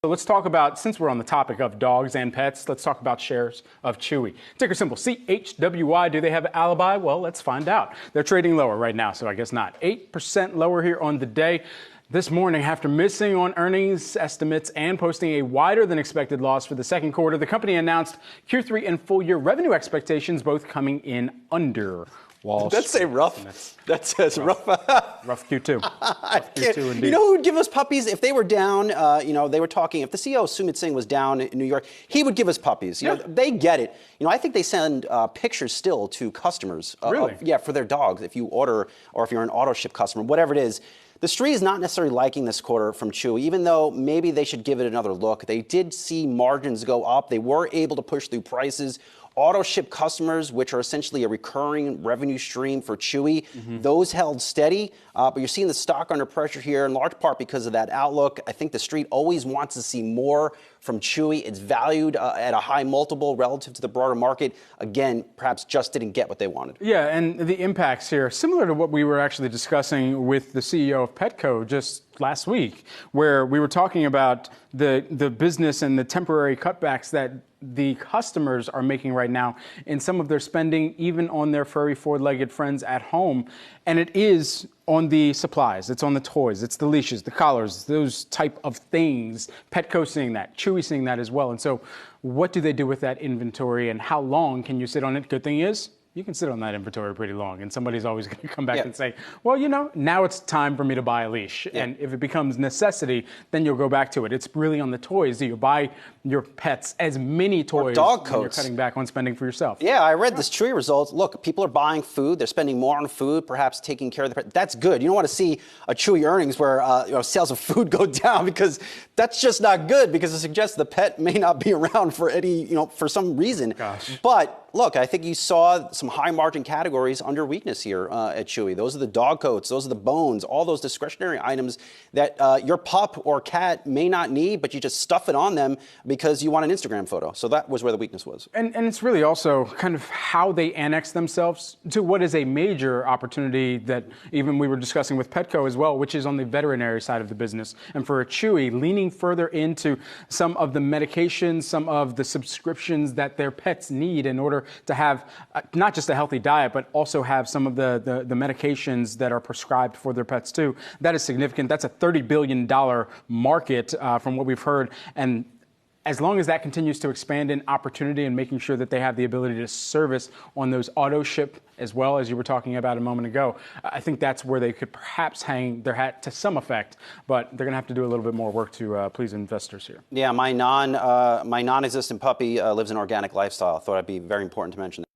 So let's talk about, since we're on the topic of dogs and pets, let's talk about shares of Chewy. Ticker symbol CHWY. Do they have an alibi? Well, let's find out. They're trading lower right now, so I guess not. 8% lower here on the day. This morning, after missing on earnings estimates and posting a wider than expected loss for the second quarter, the company announced Q3 and full year revenue expectations both coming in under Wall Street. That's a rough. That says rough. Rough Q2. Rough Q2 indeed. You know who would give us puppies if they were down? They were talking. If the CEO Sumit Singh was down in New York, he would give us puppies. You know, they get it. You know, I think they send pictures still to customers. Really? For their dogs. If you order or if you're an auto ship customer, whatever it is. The Street is not necessarily liking this quarter from Chewy, even though maybe they should give it another look. They did see margins go up. They were able to push through prices. Auto ship customers, which are essentially a recurring revenue stream for Chewy, those held steady. But you're seeing the stock under pressure here in large part because of that outlook. I think the Street always wants to see more from Chewy. It's valued at a high multiple relative to the broader market. Again, perhaps just didn't get what they wanted. Yeah, and the impacts here, similar to what we were actually discussing with the CEO of Petco just last week, where we were talking about the business and the temporary cutbacks that the customers are making right now in some of their spending, even on their furry four-legged friends at home. And it is on the supplies, it's on the toys, it's the leashes, the collars, those type of things. Petco seeing that, Chewy seeing that as well. And so what do they do with that inventory and how long can you sit on it? Good thing is, you can sit on that inventory pretty long, and somebody's always going to come back and say, well, you know, now it's time for me to buy a leash. And if it becomes necessity, then you'll go back to it. It's really on the toys that you buy your pets as many toys dog when you're coats. cutting back on spending for yourself. Yeah, I read this Chewy results. Look, people are buying food. They're spending more on food, perhaps taking care of the pet. That's good. You don't want to see a Chewy earnings where sales of food go down because that's just not good because it suggests the pet may not be around for for some reason. Gosh. But look, I think you saw some high margin categories under weakness here at Chewy. Those are the dog coats, those are the bones, all those discretionary items that your pup or cat may not need, but you just stuff it on them because you want an Instagram photo. So that was where the weakness was. And it's really also kind of how they annex themselves to what is a major opportunity that even we were discussing with Petco as well, which is on the veterinary side of the business. And for a Chewy, leaning further into some of the medications, some of the subscriptions that their pets need in order to have not just a healthy diet, but also have some of the medications that are prescribed for their pets too. That is significant. That's a $30 billion market from what we've heard. And as long as that continues to expand in opportunity and making sure that they have the ability to service on those auto ship as well, as you were talking about a moment ago, I think that's where they could perhaps hang their hat to some effect, but they're going to have to do a little bit more work to please investors here. Yeah, my non-existent puppy lives an organic lifestyle. I thought it'd be very important to mention that.